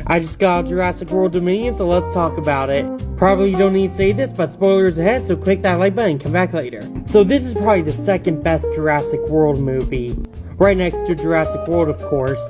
I just got Jurassic World Dominion, so let's talk about it. Probably don't need to say this, but spoilers ahead, so click that like button and come back later. So this is probably the second best Jurassic World movie. Right next to Jurassic World, of course.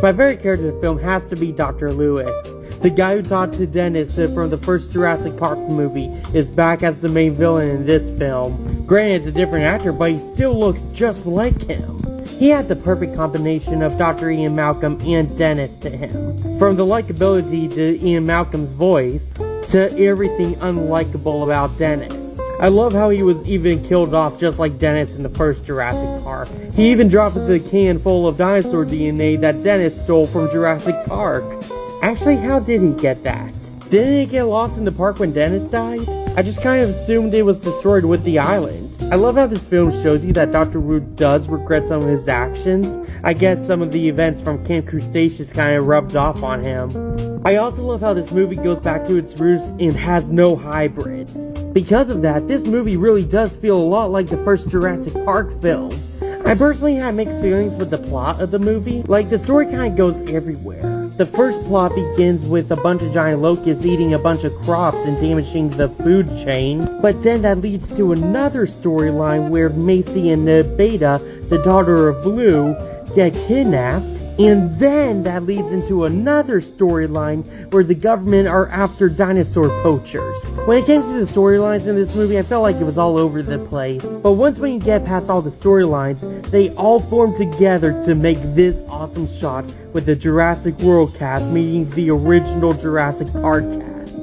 My favorite character in the film has to be Dr. Lewis. The guy who talked to Dennis from the first Jurassic Park movie is back as the main villain in this film. Granted, it's a different actor, but he still looks just like him. He had the perfect combination of Dr. Ian Malcolm and Dennis to him. From the likability to Ian Malcolm's voice, to everything unlikable about Dennis. I love how he was even killed off just like Dennis in the first Jurassic Park. He even dropped the can full of dinosaur DNA that Dennis stole from Jurassic Park. Actually, how did he get that? Didn't it get lost in the park when Dennis died? I just kind of assumed it was destroyed with the island. I love how this film shows you that Dr. Root does regret some of his actions. I guess some of the events from Camp Cretaceous kind of rubbed off on him. I also love how this movie goes back to its roots and has no hybrids. Because of that, this movie really does feel a lot like the first Jurassic Park film. I personally had mixed feelings with the plot of the movie. Like, the story kind of goes everywhere. The first plot begins with a bunch of giant locusts eating a bunch of crops and damaging the food chain. But then that leads to another storyline where Macy and Beta, the daughter of Blue, get kidnapped. And then that leads into another storyline where the government are after dinosaur poachers. When it came to the storylines in this movie, I felt like it was all over the place. But once when you get past all the storylines, they all form together to make this awesome shot with the Jurassic World cast meeting the original Jurassic Park cast.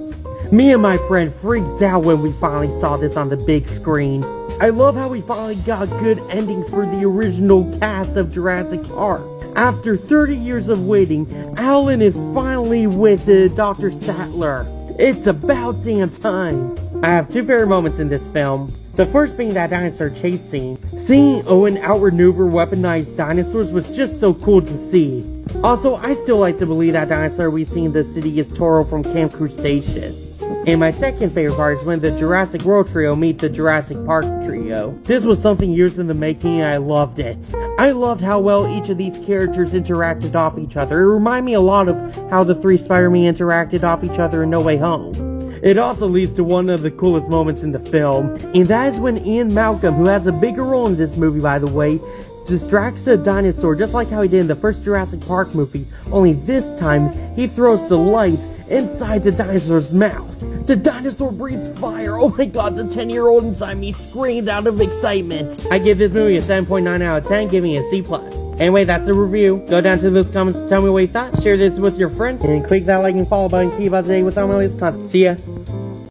Me and my friend freaked out when we finally saw this on the big screen. I love how we finally got good endings for the original cast of Jurassic Park. After 30 years of waiting, Alan is finally with Dr. Sattler. It's about damn time. I have two favorite moments in this film. The first being that dinosaur chase scene. Seeing Owen outmaneuver weaponized dinosaurs was just so cool to see. Also, I still like to believe that dinosaur we see in the city is Toro from Camp Cretaceous. And my second favorite part is when the Jurassic World trio meet the Jurassic Park trio. This was something years in the making and I loved it. I loved how well each of these characters interacted off each other. It reminded me a lot of how the three Spider-Man interacted off each other in No Way Home. It also leads to one of the coolest moments in the film, and that is when Ian Malcolm, who has a bigger role in this movie by the way, distracts a dinosaur just like how he did in the first Jurassic Park movie, only this time he throws the lights inside the dinosaur's mouth. The dinosaur breathes fire. Oh my god, the 10-year-old inside me screamed out of excitement. I give this movie a 7.9 out of 10, giving it a C+. Anyway, that's the review. Go down to those comments to tell me what you thought. Share this with your friends. And click that like and follow button. Keep up to date with all my latest content. See ya.